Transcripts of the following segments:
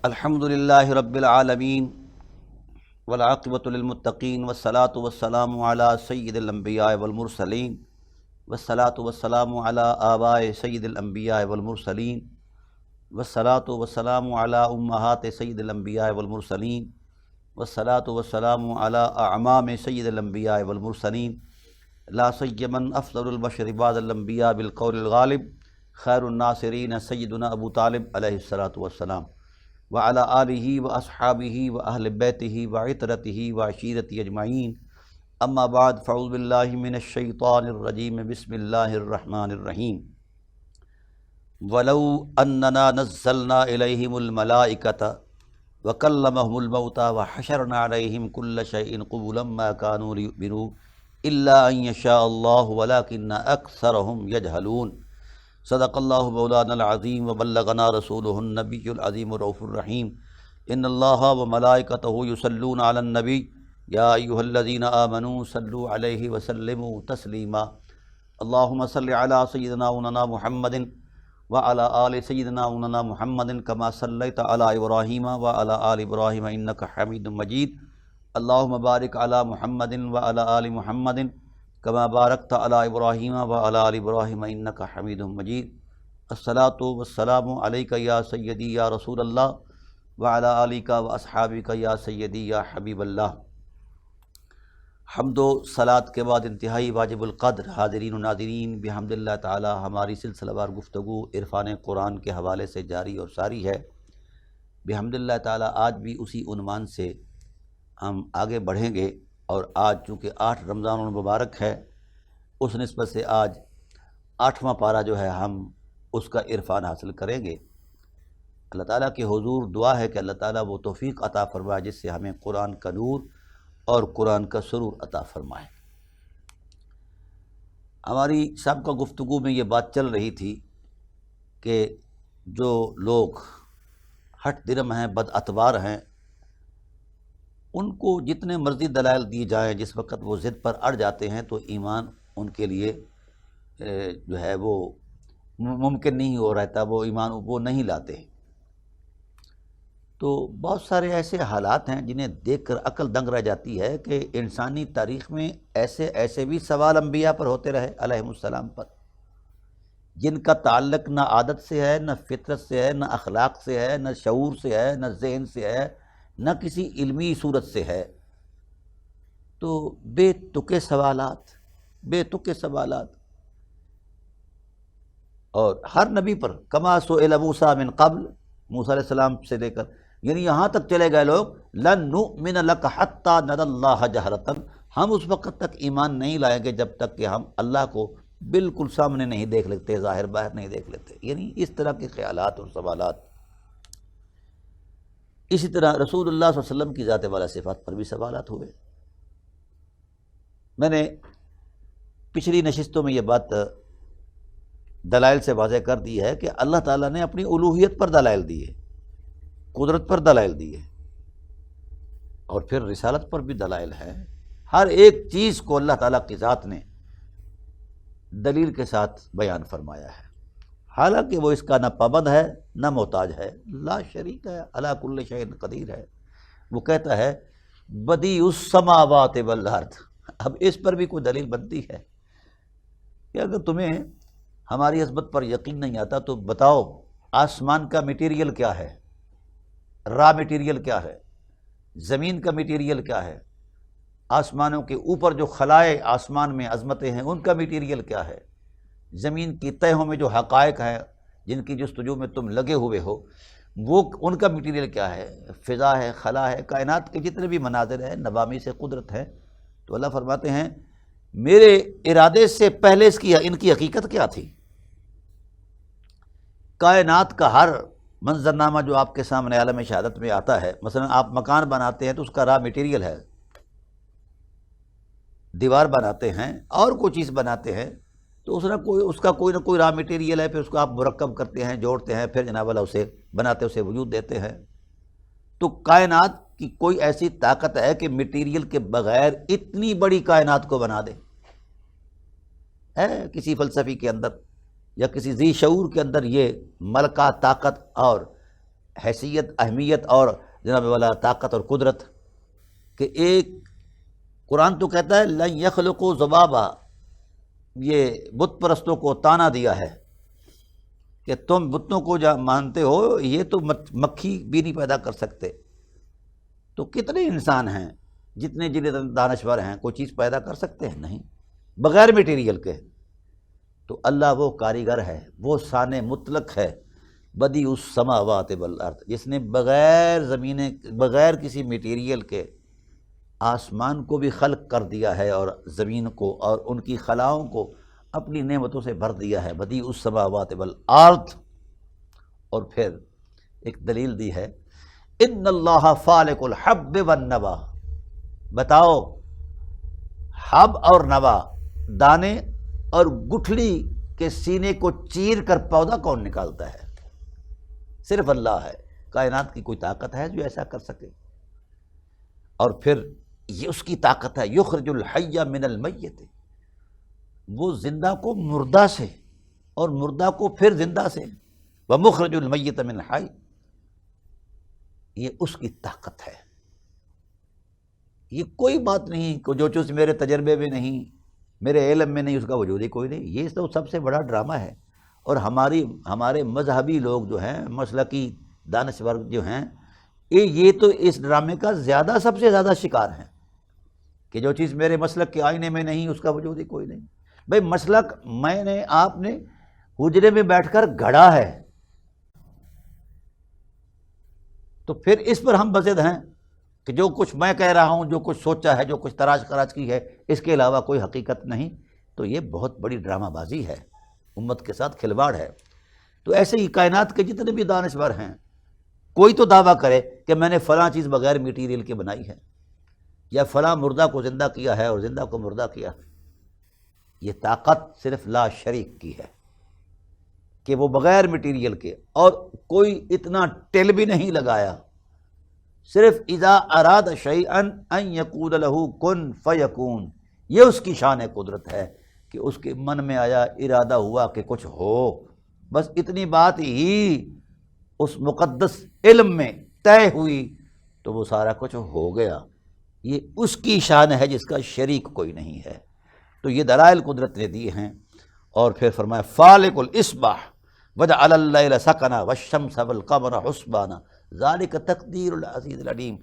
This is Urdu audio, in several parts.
الحمدللہ رب العالمین والعاقبۃ للمتقین والصلاة والسلام علی سید الانبیاء والمرسلین والصلاة والسلام علی آباء سید الانبیاء والمرسلین والصلاة والسلام علی امہات سید الانبیاء والمرسلین والصلاة والسلام علی اعمام سید الانبیاء والمرسلین لا سیما افضل البشر بعد الانبیاء بالقول الغالب خیر الناصرین سیدنا ابو طالب علیہ الصلاۃ والسلام وعلی آلہ واصحابہ واہل بیتہ وعطرتہ وعشیرتہ اجمعین اما بعد فاعوذ باللہ من الشیطان الرجیم بسم اللہ الرحمن الرحیم ولو اننا نزلنا الیہم الملائکۃ وکلمہم الموتى وحشرنا علیہم کل شیء قبلا ما كانوا لیؤمنوا الا ان یشاء اللہ ولکن اکثرہم یجہلون صدق اللہ مولانا العظیم وبلغنا رسولہ النبی العظیم الرؤوف الرحیم ان اللہ وملائکتہ یصلون علی النبی یا ایہا الذین آمنوا صلوا علیہ وسلموا تسلیما اللہم صل علی سیدنا مولانا محمد وعلی آل سیدنا مولانا محمد کما صلیت علی ابراہیم وعلی آل ابراہیم انک حمید مجید اللہم بارک علی محمد وعلی آل محمد کما بارکت علی ابراہیم وعلی آل ابراہیم انک حمید مجید الصلاۃ والسلام علیک یا سیدی یا رسول اللہ وعلی آلک واصحابک یا سیدی یا حبیب اللہ۔ حمد و صلاۃ کے بعد انتہائی واجب القدر حاضرین و ناظرین بحمد اللہ تعالی ہماری سلسلہ وار گفتگو عرفان قرآن کے حوالے سے جاری اور ساری ہے۔ بحمد اللہ تعالی آج بھی اسی عنوان سے ہم آگے بڑھیں گے، اور آج چونکہ 8 رمضان المبارک ہے، اس نسبت سے آج 8واں پارہ جو ہے ہم اس کا عرفان حاصل کریں گے۔ اللہ تعالیٰ کے حضور دعا ہے کہ اللہ تعالیٰ وہ توفیق عطا فرمائے جس سے ہمیں قرآن کا نور اور قرآن کا سرور عطا فرمائے۔ ہماری سابقہ گفتگو میں یہ بات چل رہی تھی کہ جو لوگ ہٹ درم ہیں، بد اتبار ہیں، ان کو جتنے مرضی دلائل دی جائیں، جس وقت وہ ضد پر اڑ جاتے ہیں تو ایمان ان کے لیے جو ہے وہ ممکن نہیں ہو رہتا، وہ ایمان وہ نہیں لاتے۔ تو بہت سارے ایسے حالات ہیں جنہیں دیکھ کر عقل دنگ رہ جاتی ہے کہ انسانی تاریخ میں ایسے بھی سوال انبیاء پر ہوتے رہے علیہ السلام پر، جن کا تعلق نہ عادت سے ہے، نہ فطرت سے ہے، نہ اخلاق سے ہے، نہ شعور سے ہے، نہ ذہن سے ہے، نہ کسی علمی صورت سے ہے۔ تو بے تکے سوالات، اور ہر نبی پر کما سئل موسیٰ من قبل، موسیٰ علیہ السلام سے لے کر یعنی یہاں تک چلے گئے لوگ، لن نؤمن لک حتی نری اللہ جہرۃ، ہم اس وقت تک ایمان نہیں لائیں گے جب تک کہ ہم اللہ کو بالکل سامنے نہیں دیکھ لیتے، ظاہر باہر نہیں دیکھ لیتے۔ یعنی اس طرح کے خیالات اور سوالات۔ اسی طرح رسول اللہ صلی اللہ علیہ وسلم کی ذات والا صفات پر بھی سوالات ہوئے۔ میں نے پچھلی نشستوں میں یہ بات دلائل سے واضح کر دی ہے کہ اللہ تعالیٰ نے اپنی الوہیت پر دلائل دیے، قدرت پر دلائل دیے، اور پھر رسالت پر بھی دلائل ہے۔ ہر ایک چیز کو اللہ تعالیٰ کی ذات نے دلیل کے ساتھ بیان فرمایا ہے، حالانکہ وہ اس کا نہ پابند ہے نہ محتاج ہے، لا شریک ہے، علی کل شیء قدیر ہے۔ وہ کہتا ہے بدیع السماوات والارض۔ اب اس پر بھی کوئی دلیل بنتی ہے کہ اگر تمہیں ہماری عظمت پر یقین نہیں آتا تو بتاؤ آسمان کا میٹیریل کیا ہے، را میٹیریل کیا ہے، زمین کا میٹیریل کیا ہے، آسمانوں کے اوپر جو خلائے آسمان میں عظمتیں ہیں ان کا میٹیریل کیا ہے، زمین کی تہوں میں جو حقائق ہیں جن کی جستجو میں تم لگے ہوئے ہو وہ ان کا میٹیریل کیا ہے، فضا ہے، خلا ہے، کائنات کے جتنے بھی مناظر ہیں، نوامی سے قدرت ہے۔ تو اللہ فرماتے ہیں میرے ارادے سے پہلے ان کی حقیقت کیا تھی۔ کائنات کا ہر منظرنامہ جو آپ کے سامنے عالم شہادت میں آتا ہے، مثلا آپ مکان بناتے ہیں تو اس کا را میٹیریل ہے، دیوار بناتے ہیں اور کوئی چیز بناتے ہیں تو اس کا کوئی نہ کوئی را میٹیریل ہے، پھر اس کو آپ مرکب کرتے ہیں، جوڑتے ہیں، پھر جناب والا اسے بناتے، اسے وجود دیتے ہیں۔ تو کائنات کی کوئی ایسی طاقت ہے کہ میٹیریل کے بغیر اتنی بڑی کائنات کو بنا دے؟ ہے کسی فلسفی کے اندر یا کسی ذی شعور کے اندر یہ ملکہ طاقت اور حیثیت، اہمیت اور جناب والا طاقت اور قدرت کہ ایک قرآن تو کہتا ہے لن یخلقوا ذبابا، یہ بت پرستوں کو تانا دیا ہے کہ تم بتوں کو جا مانتے ہو، یہ تو مکھی بھی نہیں پیدا کر سکتے۔ تو کتنے انسان ہیں جتنے دانشور ہیں، کوئی چیز پیدا کر سکتے ہیں؟ نہیں، بغیر میٹیریل کے۔ تو اللہ وہ کاریگر ہے، وہ صانع مطلق ہے، بدیع السماوات والارض، جس نے بغیر کسی میٹیریل کے آسمان کو بھی خلق کر دیا ہے اور زمین کو اور ان کی خلاؤں کو اپنی نعمتوں سے بھر دیا ہے، بدیع السماوات والارض۔ اور پھر ایک دلیل دی ہے ان اللہ فالق الحب والنوا، بتاؤ حب اور نوا، دانے اور گٹھلی کے سینے کو چیر کر پودا کون نکالتا ہے؟ صرف اللہ ہے۔ کائنات کی کوئی طاقت ہے جو ایسا کر سکے؟ اور پھر یہ اس کی طاقت ہے یخرج الحی من المیت، وہ زندہ کو مردہ سے اور مردہ کو پھر زندہ سے، ومخرج المیت من الحی، یہ اس کی طاقت ہے۔ یہ کوئی بات نہیں کہ جو چیز میرے تجربے میں نہیں، میرے علم میں نہیں، اس کا وجود ہی کوئی نہیں۔ یہ تو سب سے بڑا ڈرامہ ہے۔ اور ہمارے مذہبی لوگ جو ہیں، مسلکی دانشور جو ہیں، یہ تو اس ڈرامے کا سب سے زیادہ شکار ہیں کہ جو چیز میرے مسلک کے آئینے میں نہیں، اس کا وجود ہی کوئی نہیں۔ بھئی مسلک آپ نے حجرے میں بیٹھ کر گھڑا ہے، تو پھر اس پر ہم بضد ہیں کہ جو کچھ میں کہہ رہا ہوں، جو کچھ سوچا ہے، جو کچھ تراش خراش کی ہے، اس کے علاوہ کوئی حقیقت نہیں۔ تو یہ بہت بڑی ڈرامہ بازی ہے، امت کے ساتھ کھلواڑ ہے۔ تو ایسے ہی کائنات کے جتنے بھی دانشور ہیں، کوئی تو دعویٰ کرے کہ میں نے فلاں چیز بغیر میٹیریل کے بنائی ہے، یا فلاں مردہ کو زندہ کیا ہے اور زندہ کو مردہ کیا۔ یہ طاقت صرف لا شریک کی ہے کہ وہ بغیر میٹیریل کے، اور کوئی اتنا ٹل بھی نہیں لگایا، صرف اذا اراد شیئا ان یقول له کن فیکون۔ یہ اس کی شان قدرت ہے کہ اس کے من میں آیا، ارادہ ہوا کہ کچھ ہو، بس اتنی بات ہی اس مقدس علم میں طے ہوئی تو وہ سارا کچھ ہو گیا۔ یہ اس کی شان ہے جس کا شریک کوئی نہیں ہے۔ تو یہ دلائل قدرت نے دیے ہیں۔ اور پھر فرمایا فالق الاصباح وجعل اللیل سکنا والشمس والقمر حسبانا ذالک تقدیر العزیز العلیم،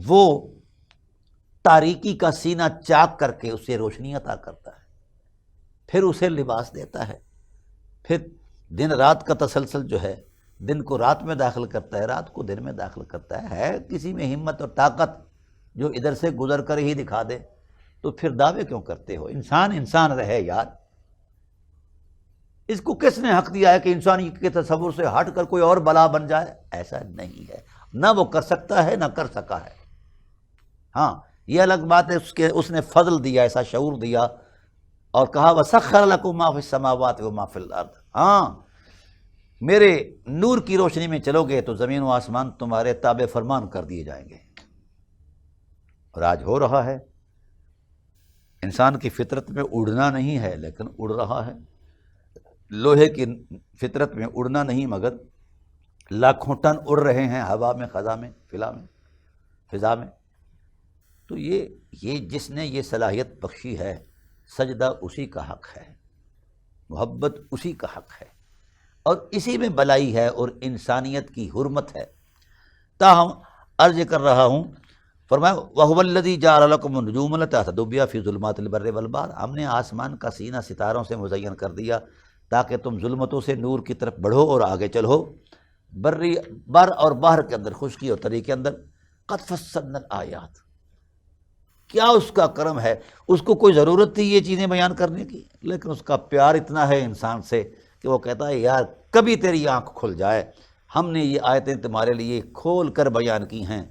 وہ تاریکی کا سینہ چاک کر کے اسے روشنی عطا کرتا ہے، پھر اسے لباس دیتا ہے، پھر دن رات کا تسلسل جو ہے، دن کو رات میں داخل کرتا ہے، رات کو دن میں داخل کرتا ہے کسی میں ہمت اور طاقت جو ادھر سے گزر کر ہی دکھا دے؟ تو پھر دعوے کیوں کرتے ہو؟ انسان رہے یار۔ اس کو کس نے حق دیا ہے کہ انسانی کے تصور سے ہٹ کر کوئی اور بلا بن جائے؟ ایسا نہیں ہے، نہ وہ کر سکتا ہے نہ کر سکا ہے۔ ہاں یہ الگ بات ہے اس نے فضل دیا، ایسا شعور دیا اور کہا وَسَخَّرَ لَكُم مَا فِي السَّمَاوَاتِ وَمَا فِي الْأَرْضِ، ہاں میرے نور کی روشنی میں چلو گے تو زمین و آسمان تمہارے تابع فرمان کر دیے جائیں گے۔ اور آج ہو رہا ہے۔ انسان کی فطرت میں اڑنا نہیں ہے لیکن اڑ رہا ہے، لوہے کی فطرت میں اڑنا نہیں مگر لاکھوں ٹن اڑ رہے ہیں ہوا میں، فضا میں۔ تو یہ جس نے یہ صلاحیت بخشی ہے، سجدہ اسی کا حق ہے، محبت اسی کا حق ہے، اور اسی میں بلائی ہے اور انسانیت کی حرمت ہے۔ تاہم عرض کر رہا ہوں، فرمایا وَهُوَ الَّذِي جَعَلَ لَكُمُ النُّجُومَ لِتَهْتَدُوا بِهَا فِي ظُلُمَاتِ الْبَرِّ وَالْبَحْرِ، ہم نے آسمان کا سینہ ستاروں سے مزین کر دیا تاکہ تم ظلمتوں سے نور کی طرف بڑھو اور آگے چلو، بر اور بحر کے اندر، خشکی اور تری کے اندر۔ قَدْ فَصَّلْنَا الْآيَاتِ، کیا اس کا کرم ہے، اس کو کوئی ضرورت تھی یہ چیزیں بیان کرنے کی، لیکن اس کا پیار اتنا ہے انسان سے کہ وہ کہتا ہے یار کبھی تیری آنکھ کھل جائے، ہم نے یہ آیتیں تمہارے لیے کھول کر بیان کی ہیں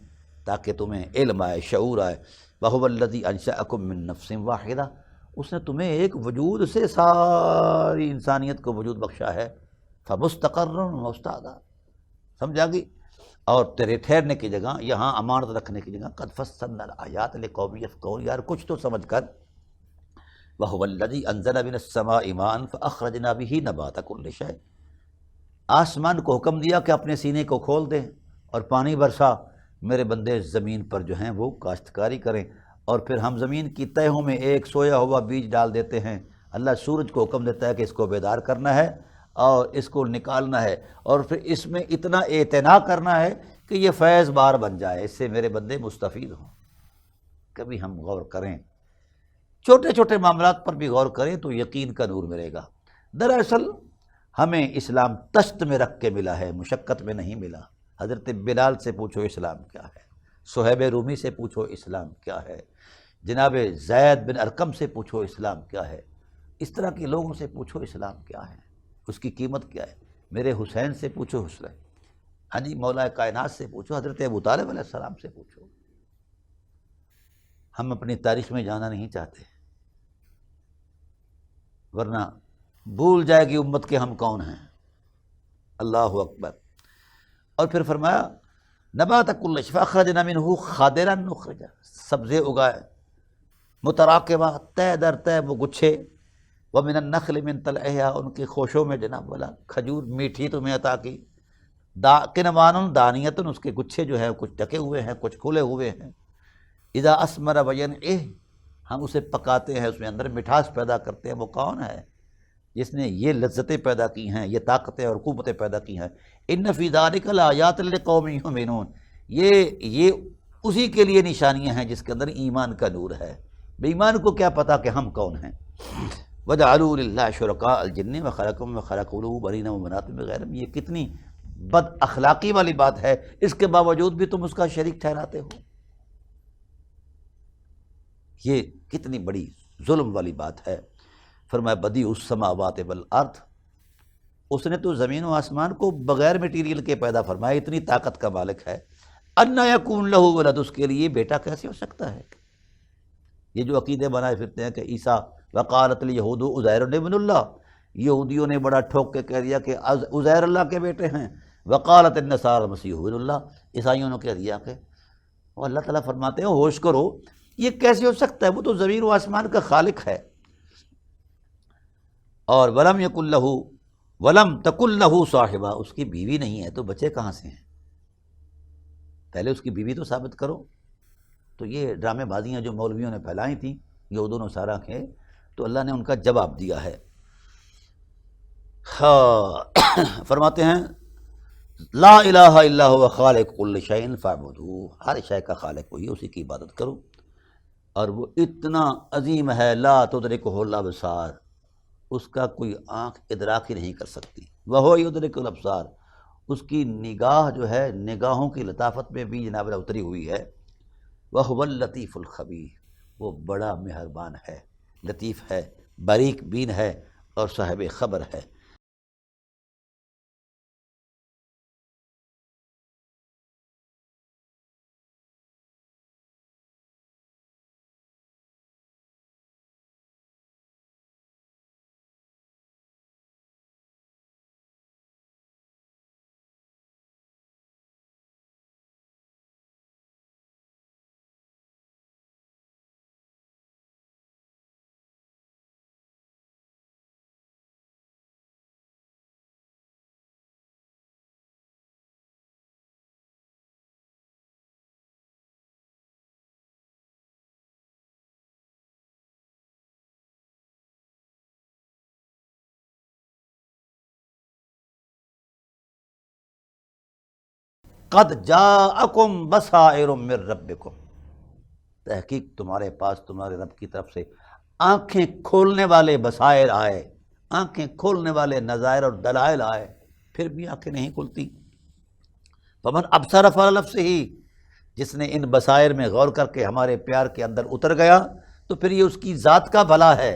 تاکہ تمہیں علم آئے، شعور آئے۔ وَهُوَ الَّذِي أَنشَأَكُم مِّن نَّفْسٍ وَاحِدَةٍ، اس نے تمہیں ایک وجود سے ساری انسانیت کو وجود بخشا ہے، فَمُسْتَقَرٌّ وَمُسْتَودَعٌ، سمجھا گی؟ اور تیرے ٹھہرنے کی جگہ، یہاں امانت رکھنے کی جگہ، قَدْ فَصَّلْنَا الْآيَاتِ لِقَوْمٍ يَفْقَهُونَ، یار کچھ تو سمجھ کر۔ وَهُوَ الَّذِي أَنزَلَ مِنَ السَّمَاءِ مَاءً فَأَخْرَجْنَا بِهِ نَبَاتَ كُلِّ شَيْءٍ، آسمان کو حکم دیا کہ اپنے سینے کو کھول دیں اور پانی برسا، میرے بندے زمین پر جو ہیں وہ کاشتکاری کریں، اور پھر ہم زمین کی تہوں میں ایک سویا ہوا بیج ڈال دیتے ہیں۔ اللہ سورج کو حکم دیتا ہے کہ اس کو بیدار کرنا ہے اور اس کو نکالنا ہے، اور پھر اس میں اتنا اعتنا کرنا ہے کہ یہ فیض بار بن جائے، اس سے میرے بندے مستفید ہوں۔ کبھی ہم غور کریں، چھوٹے چھوٹے معاملات پر بھی غور کریں تو یقین کا نور ملے گا۔ دراصل ہمیں اسلام تشت میں رکھ کے ملا ہے، مشقت میں نہیں ملا۔ حضرت بلال سے پوچھو اسلام کیا ہے، صہیب رومی سے پوچھو اسلام کیا ہے، جناب زید بن ارقم سے پوچھو اسلام کیا ہے، اس طرح کے لوگوں سے پوچھو اسلام کیا ہے، اس کی قیمت کیا ہے۔ میرے حسین سے پوچھو حسین، ہاں جی، مولا کائنات سے پوچھو، حضرت ابو طالب علیہ السلام سے پوچھو۔ ہم اپنی تاریخ میں جانا نہیں چاہتے، ورنہ بھول جائے گی امت کے ہم کون ہیں۔ اللہ اکبر۔ اور پھر فرمایا نبات کل شفا اخرجنا منہ خادرا نخرجا، سبزے اگائے متراکبہ، تہ در تہ وہ گچھے، ومن النخل من طلعها، ان کے خوشوں میں جناب والا کھجور میٹھی تمہیں عطا کی، قنوان دانیۃ، اس کے گچھے جو ہے کچھ ڈھکے ہوئے ہیں کچھ کھلے ہوئے ہیں، اذا اسمر وینعہ، ہم اسے پکاتے ہیں، اس میں اندر مٹھاس پیدا کرتے ہیں۔ وہ کون ہے جس نے یہ لذتیں پیدا کی ہیں، یہ طاقتیں اور قوتیں پیدا کی ہیں؟ ان فی ذلک لآیات لقوم یؤمنون، یہ اسی کے لیے نشانیاں ہیں جس کے اندر ایمان کا نور ہے۔ بے ایمان کو کیا پتا کہ ہم کون ہیں؟ وجعلوا للہ شرکاء الجن وخلقهم وخلقوا له بنین وبنات بغیر، یہ کتنی بد اخلاقی والی بات ہے، اس کے باوجود بھی تم اس کا شریک ٹھہراتے ہو۔ یہ کتنی بڑی ظلم والی بات ہے۔ فرمایا بدیع السماوات والارض، اس نے تو زمین و آسمان کو بغیر میٹیریل کے پیدا فرمایا، اتنی طاقت کا مالک ہے۔ انا یکون لہ ولد، اس کے لیے بیٹا کیسے ہو سکتا ہے؟ یہ جو عقیدے بنائے پھرتے ہیں کہ عیسیٰ وقالت الیہود عزیر ابن اللہ، یہودیوں نے بڑا ٹھوک کے کہہ دیا کہ عزیر اللہ کے بیٹے ہیں، وقالت النصارى المسیح ابن اللہ، عیسائیوں نے کہہ دیا کہ، وہ اللہ تعالیٰ فرماتے ہیں ہوش کرو، یہ کیسے ہو سکتا ہے؟ وہ تو زمین و آسمان کا خالق ہے۔ اور ولم یکن لہ ولم تکن لہ صاحبہ، اس کی بیوی نہیں ہے تو بچے کہاں سے ہیں؟ پہلے اس کی بیوی تو ثابت کرو۔ تو یہ ڈرامے بازیاں جو مولویوں نے پھیلائی تھیں یہود و نصارہ کے، تو اللہ نے ان کا جواب دیا ہے۔ فرماتے ہیں لا الہ الا هو خالق کل شیء فاعبدوہ، ہر شے کا خالق وہی، اسی کی عبادت کرو۔ اور وہ اتنا عظیم ہے، لا تدرکہ الابصار، اس کا کوئی آنکھ ادراک ہی نہیں کر سکتی، وہو یدرک الابصار، اس کی نگاہ جو ہے نگاہوں کی لطافت میں بھی جناب اتری ہوئی ہے۔ وہو اللطیف الخبیر، وہ بڑا مہربان ہے، لطیف ہے، باریک بین ہے اور صاحب خبر ہے۔ قد جاءکم بصائر من ربکم، تحقیق تمہارے پاس تمہارے رب کی طرف سے آنکھیں کھولنے والے بصائر آئے، آنکھیں کھولنے والے نظائر اور دلائل آئے، پھر بھی آنکھیں نہیں کھلتی۔ فمن ابصر فلنفسہ، جس نے ان بصائر میں غور کر کے ہمارے پیار کے اندر اتر گیا تو پھر یہ اس کی ذات کا بھلا ہے،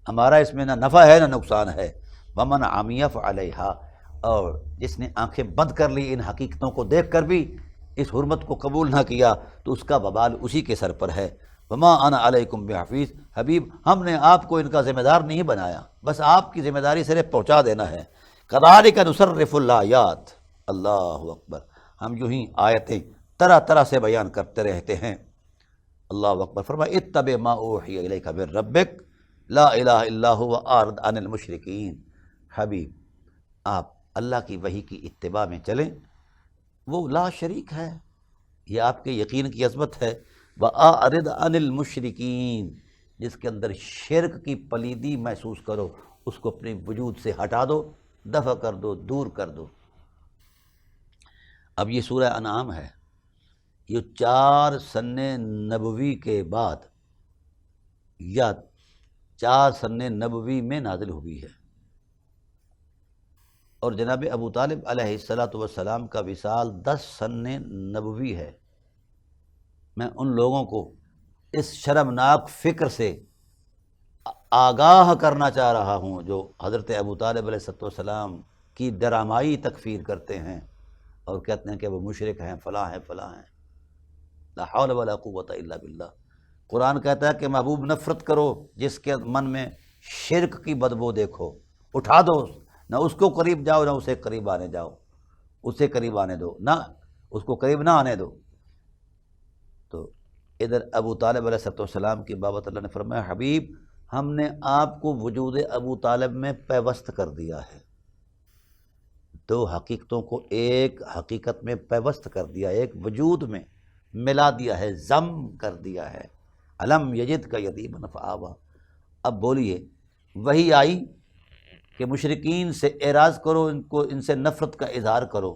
ہمارا اس میں نہ نفع ہے نہ نقصان ہے۔ ومن عمی فعلیہا، اور جس نے آنکھیں بند کر لی ان حقیقتوں کو دیکھ کر بھی اس حرمت کو قبول نہ کیا تو اس کا وبال اسی کے سر پر ہے۔ وما انا علیکم بحفیظ، حبیب ہم نے آپ کو ان کا ذمہ دار نہیں بنایا، بس آپ کی ذمہ داری صرف پہنچا دینا ہے۔ کذالک نصرف الآیات، اللہ اکبر، ہم یوں ہی آیتیں طرح طرح سے بیان کرتے رہتے ہیں۔ اللہ اکبر۔ فرمایا اتبع ما اوحی الیک من ربک لا الہ الا هو اعرض عن المشرکین، حبیب آپ اللہ کی وحی کی اتباع میں چلیں، وہ لا شریک ہے، یہ آپ کے یقین کی عظمت ہے۔ وَأَعْرِضْ عَنِ الْمُشْرِكِينَ، جس کے اندر شرک کی پلیدی محسوس کرو اس کو اپنے وجود سے ہٹا دو، دفع کر دو، دور کر دو۔ اب یہ سورہ انعام ہے، یہ 4 سن نبوی کے بعد یا 4 سن نبوی میں نازل ہوئی ہے، اور جناب ابو طالب علیہ السلام کا وصال 10 سن نبوی ہے۔ میں ان لوگوں کو اس شرمناک فکر سے آگاہ کرنا چاہ رہا ہوں جو حضرت ابو طالب علیہ السلام کی ڈرامائی تکفیر کرتے ہیں اور کہتے ہیں کہ وہ مشرک ہیں، فلاں ہیں فلاں ہیں۔ لا حول ولا قوت الا باللہ۔ قرآن کہتا ہے کہ محبوب نفرت کرو جس کے من میں شرک کی بدبو دیکھو، اٹھا دو، نہ اس کو قریب جاؤ نہ اسے قریب آنے جاؤ، اسے قریب آنے دو، نہ اس کو قریب نہ آنے دو۔ تو ادھر ابو طالب علیہ السلام کی بابت اللہ نے فرمایا حبیب ہم نے آپ کو وجود ابو طالب میں پیوست کر دیا ہے، 2 حقیقتوں کو ایک حقیقت میں پیوست کر دیا، ایک وجود میں ملا دیا ہے، ضم کر دیا ہے۔ علم یجد کا یتیما فآویٰ۔ اب بولیے وہی آئی کہ مشرکین سے اعراض کرو، ان سے نفرت کا اظہار کرو،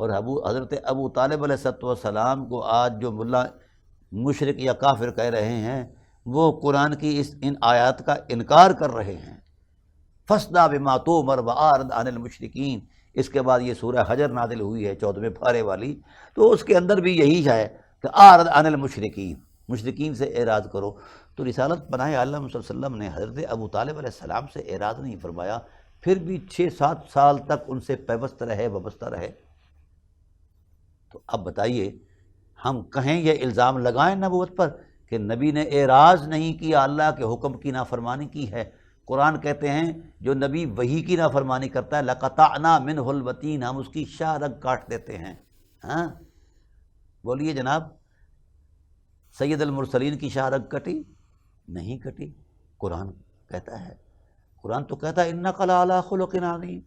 اور حضرت ابو طالب علیہ السلام کو آج جو ملا مشرک یا کافر کہہ رہے ہیں وہ قرآن کی ان آیات کا انکار کر رہے ہیں۔ فاصدع بما تؤمر وأعرض عن المشرکین۔ اس کے بعد یہ سورہ حجر نازل ہوئی ہے 14ویں پارے والی، تو اس کے اندر بھی یہی ہے کہ اعرض عن المشرکین، مشرکین سے اعراض کرو۔ تو رسالت پناہ عالم صلی اللہ علیہ وسلم نے حضرت ابو طالب علیہ السلام سے اعراض نہیں فرمایا، پھر بھی 6-7 سال تک ان سے پیوست رہے، وابستہ رہے۔ تو اب بتائیے ہم کہیں یہ الزام لگائیں نبوت پر کہ نبی نے اعراض نہیں کیا، اللہ کے حکم کی نافرمانی کی ہے؟ قرآن کہتے ہیں جو نبی وحی کی نافرمانی کرتا ہے لَقَطَعْنَا مِنْهُ الْوَتِينَ، ہم اس کی شاہ رگ کاٹ دیتے ہیں۔ ہاں بولیے جناب، سید المرسلین کی شاہ رگ کٹی؟ نہیں کٹی۔ قرآن کہتا ہے، قرآن تو کہتا ہے اِنَّكَ لَعَلَىٰ خُلُقٍ عَظِيمٍ۔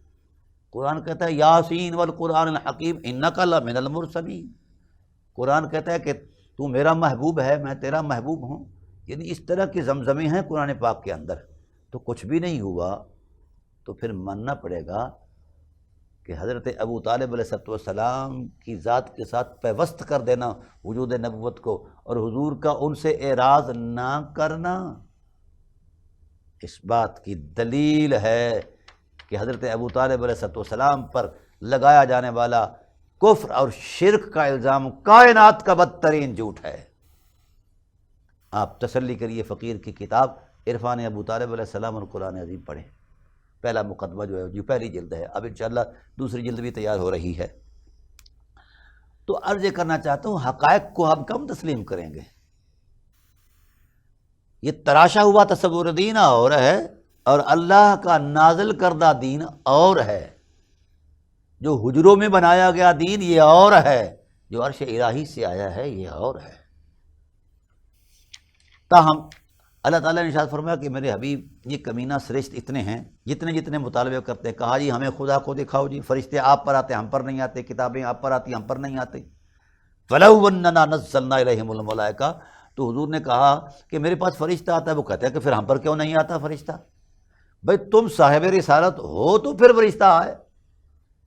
قرآن کہتا ہے یاسین والقرآن الحکیم اِنَّكَ لَمِنَ الْمُرْسَلِينَ۔ قرآن کہتا ہے کہ تو میرا محبوب ہے، میں تیرا محبوب ہوں۔ یعنی اس طرح کی زمزمیں ہیں قرآن پاک کے اندر، تو کچھ بھی نہیں ہوا تو پھر ماننا پڑے گا کہ حضرت ابو طالب علیہ السلام کی ذات کے ساتھ پیوست کر دینا وجود نبوت کو، اور حضور کا ان سے اعراض نہ کرنا، اس بات کی دلیل ہے کہ حضرت ابو طالب علیہ السلام پر لگایا جانے والا کفر اور شرک کا الزام کائنات کا بدترین جھوٹ ہے۔ آپ تسلی کریے، فقیر کی کتاب عرفان ابو طالب علیہ السلام اور قرآن عظیم پڑھیں، پہلا مقدمہ جو ہے جو پہلی جلد ہے، اب انشاءاللہ دوسری جلد بھی تیار ہو رہی ہے۔ تو عرض یہ کرنا چاہتا ہوں حقائق کو ہم کم تسلیم کریں گے؟ یہ تراشا ہوا تصور دین اور ہے، اور اللہ کا نازل کردہ دین اور ہے۔ جو حجروں میں بنایا گیا دین یہ اور ہے، جو عرش الہی سے آیا ہے یہ اور ہے۔ تاہم اللہ تعالیٰ نے ارشاد فرمایا کہ میرے حبیب یہ کمینہ سرشت اتنے ہیں جتنے مطالبے کرتے ہیں۔ کہا جی ہمیں خدا کو دکھاؤ، جی فرشتے آپ پر آتے ہم پر نہیں آتے، کتابیں آپ پر آتی ہم پر نہیں آتے۔ فَلَوْ أَنَّنَا نَزَّلْنَا إِلَيْهِمُ الْمَلَائِكَةَ، تو حضور نے کہا کہ میرے پاس فرشتہ آتا ہے، وہ کہتے ہیں کہ پھر ہم پر کیوں نہیں آتا فرشتہ؟ بھئی تم صاحب رسالت ہو تو پھر فرشتہ آئے،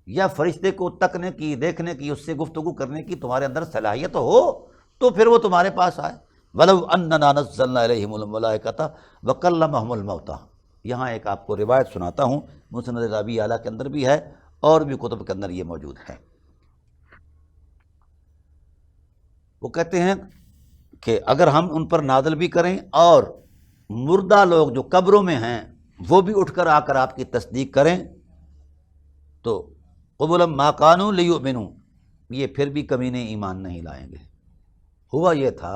یا فرشتے کو تکنے کی، دیکھنے کی، اس سے گفتگو کرنے کی تمہارے اندر صلاحیت ہو تو پھر وہ تمہارے پاس آئے۔ وَلَوْ أَنَّنَا نَزَّلْنَا إِلَيْهِمُ الْمَلَائِكَةَ وَكَلَّمَهُمُ الْمَوْتَىٰ۔ یہاں ایک آپ کو روایت سناتا ہوں، مسند ابی اعلیٰ کے اندر بھی ہے اور بھی کتب کے اندر یہ موجود ہے۔ وہ کہتے ہیں کہ اگر ہم ان پر نازل بھی کریں اور مردہ لوگ جو قبروں میں ہیں وہ بھی اٹھ کر آ کر آپ کی تصدیق کریں تو قبلا ما کانوا لیؤمنوا، یہ پھر بھی کمینے ایمان نہیں لائیں گے۔ ہوا یہ تھا،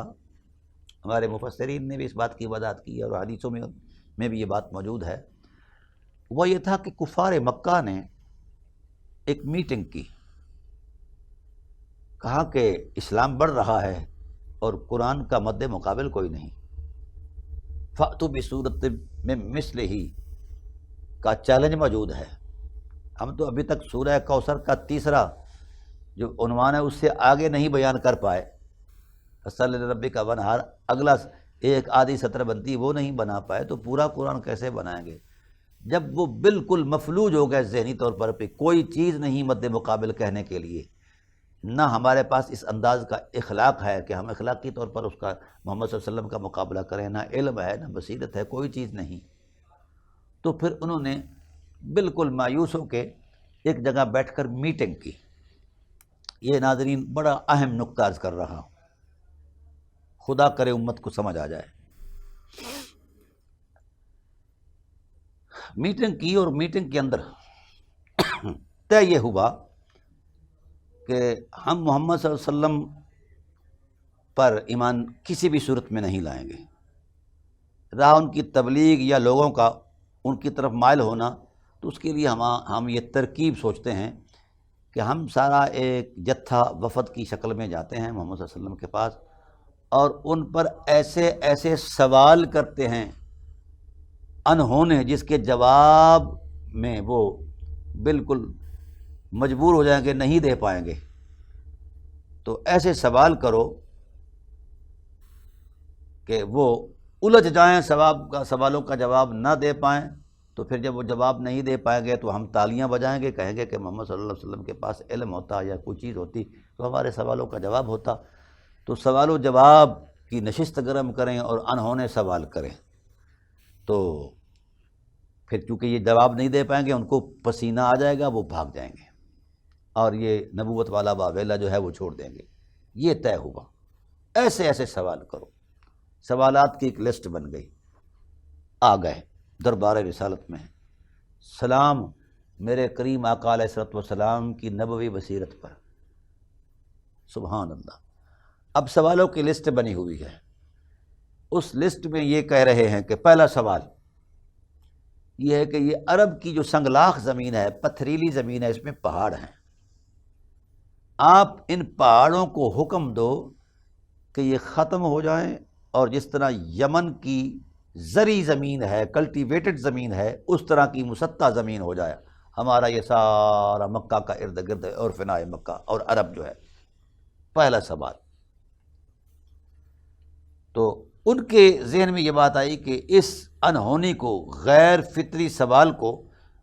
ہمارے مفسرین نے بھی اس بات کی وضاحت کی اور حدیثوں میں بھی یہ بات موجود ہے، وہ یہ تھا کہ کفار مکہ نے ایک میٹنگ کی، کہا کہ اسلام بڑھ رہا ہے اور قرآن کا مد مقابل کوئی نہیں، فأتوا بصورت من مثلہ کا چیلنج موجود ہے۔ ہم تو ابھی تک سورہ کوثر کا تیسرا جو عنوان ہے اس سے آگے نہیں بیان کر پائے. فصل لربک ونحر اگلا ایک آدھی سطر بنتی وہ نہیں بنا پائے، تو پورا قرآن کیسے بنائیں گے جب وہ بالکل مفلوج ہو گئے ذہنی طور پر پہ کوئی چیز نہیں مد مقابل کہنے کے لیے. نہ ہمارے پاس اس انداز کا اخلاق ہے کہ ہم اخلاقی طور پر اس کا محمد صلی اللہ علیہ وسلم کا مقابلہ کریں، نہ علم ہے نہ بصیرت ہے، کوئی چیز نہیں. تو پھر انہوں نے بالکل مایوس ہو کے ایک جگہ بیٹھ کر میٹنگ کی. یہ ناظرین بڑا اہم نکتہ عرض کر رہا ہوں، خدا کرے امت کو سمجھ آ جائے. میٹنگ کی اور میٹنگ کے اندر طے یہ ہوا کہ ہم محمد صلی اللہ علیہ وسلم پر ایمان کسی بھی صورت میں نہیں لائیں گے. رہا ان کی تبلیغ یا لوگوں کا ان کی طرف مائل ہونا، تو اس کے لیے ہم یہ ترکیب سوچتے ہیں کہ ہم سارا ایک جتھا وفد کی شکل میں جاتے ہیں محمد صلی اللہ علیہ وسلم کے پاس، اور ان پر ایسے ایسے سوال کرتے ہیں انہونے جس کے جواب میں وہ بالکل مجبور ہو جائیں گے، نہیں دے پائیں گے. تو ایسے سوال کرو کہ وہ الجھ جائیں، سوالوں کا جواب نہ دے پائیں. تو پھر جب وہ جواب نہیں دے پائیں گے تو ہم تالیاں بجائیں گے، کہیں گے کہ محمد صلی اللہ علیہ وسلم کے پاس علم ہوتا یا کوئی چیز ہوتی تو ہمارے سوالوں کا جواب ہوتا. تو سوال و جواب کی نشست گرم کریں اور انہونے سوال کریں، تو پھر چونکہ یہ جواب نہیں دے پائیں گے ان کو پسینہ آ جائے گا، وہ بھاگ جائیں گے اور یہ نبوت والا واویلا جو ہے وہ چھوڑ دیں گے. یہ طے ہوا ایسے ایسے سوال کرو. سوالات کی ایک لسٹ بن گئی. آ گئے دربار رسالت میں. سلام میرے کریم آقا علیہ الصلوۃ والسلام کی نبوی بصیرت پر. سبحان اللہ. اب سوالوں کی لسٹ بنی ہوئی ہے. اس لسٹ میں یہ کہہ رہے ہیں کہ پہلا سوال یہ ہے کہ یہ عرب کی جو سنگلاخ زمین ہے، پتھریلی زمین ہے، اس میں پہاڑ ہیں. آپ ان پہاڑوں کو حکم دو کہ یہ ختم ہو جائیں، اور جس طرح یمن کی زرعی زمین ہے، کلٹیویٹڈ زمین ہے، اس طرح کی مسطح زمین ہو جائے. ہمارا یہ سارا مکہ کا ارد گرد اور فنائے مکہ اور عرب جو ہے. پہلا سوال. تو ان کے ذہن میں یہ بات آئی کہ اس انہونی کو، غیر فطری سوال کو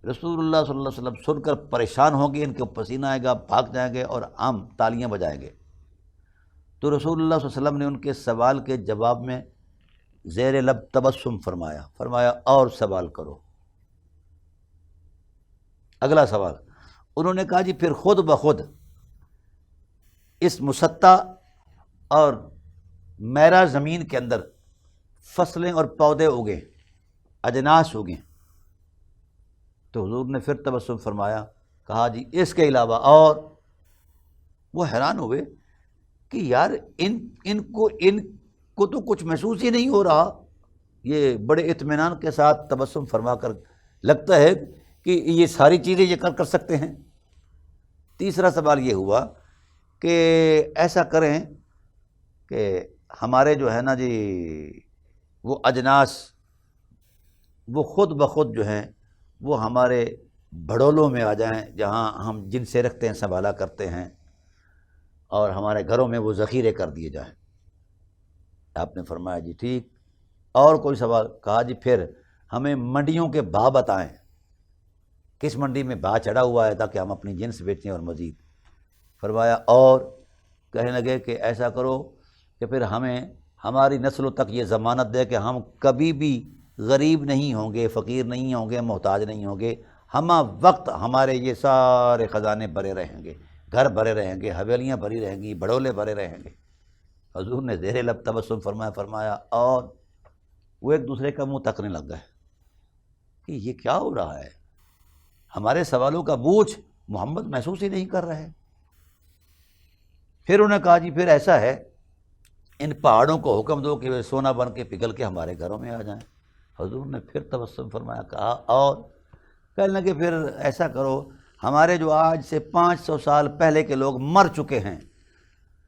رسول اللہ صلی اللہ علیہ وسلم سن کر پریشان ہوں گے، ان کے پسینہ آئے گا، بھاگ جائیں گے اور ہم تالیاں بجائیں گے. تو رسول اللہ صلی اللہ علیہ وسلم نے ان کے سوال کے جواب میں زیر لب تبسم فرمایا اور سوال کرو. اگلا سوال انہوں نے کہا جی پھر خود بخود اس مسطح اور میرا زمین کے اندر فصلیں اور پودے اگیں، اجناس اگیں. تو حضور نے پھر تبسم فرمایا، کہا جی اس کے علاوہ اور. وہ حیران ہوئے کہ یار ان کو تو کچھ محسوس ہی نہیں ہو رہا. یہ بڑے اطمینان کے ساتھ تبسم فرما کر لگتا ہے کہ یہ ساری چیزیں یہ کر سکتے ہیں. تیسرا سوال یہ ہوا کہ ایسا کریں کہ ہمارے جو ہے نا جی وہ اجناس وہ خود بخود جو ہیں وہ ہمارے بھڑولوں میں آ جائیں، جہاں ہم جن سے رکھتے ہیں سنبھالا کرتے ہیں، اور ہمارے گھروں میں وہ ذخیرے کر دیے جائیں. آپ نے فرمایا جی ٹھیک. اور کوئی سوال؟ کہا جی پھر ہمیں منڈیوں کے بھاؤ بتائیں، کس منڈی میں بھاؤ چڑھا ہوا ہے تاکہ ہم اپنی جنس بیچیں اور مزید. فرمایا اور. کہنے لگے کہ ایسا کرو کہ پھر ہمیں ہماری نسلوں تک یہ ضمانت دے کہ ہم کبھی بھی غریب نہیں ہوں گے، فقیر نہیں ہوں گے، محتاج نہیں ہوں گے. ہمہ وقت ہمارے یہ سارے خزانے بھرے رہیں گے، گھر بھرے رہیں گے، حویلیاں بھری رہیں گی، بڑولے بھرے رہیں گے. حضور نے زیر لب تبسم فرمایا اور. وہ ایک دوسرے کا منہ تکنے لگ گئے کہ یہ کیا ہو رہا ہے، ہمارے سوالوں کا بوجھ محمد محسوس ہی نہیں کر رہے. پھر انہوں نے کہا جی پھر ایسا ہے ان پہاڑوں کو حکم دو کہ وہ سونا بن کے پگھل کے ہمارے گھروں میں آ جائیں. حضور نے پھر تبسم فرمایا، کہا اور. کہنے لگے پھر ایسا کرو ہمارے جو آج سے 500 سال پہلے کے لوگ مر چکے ہیں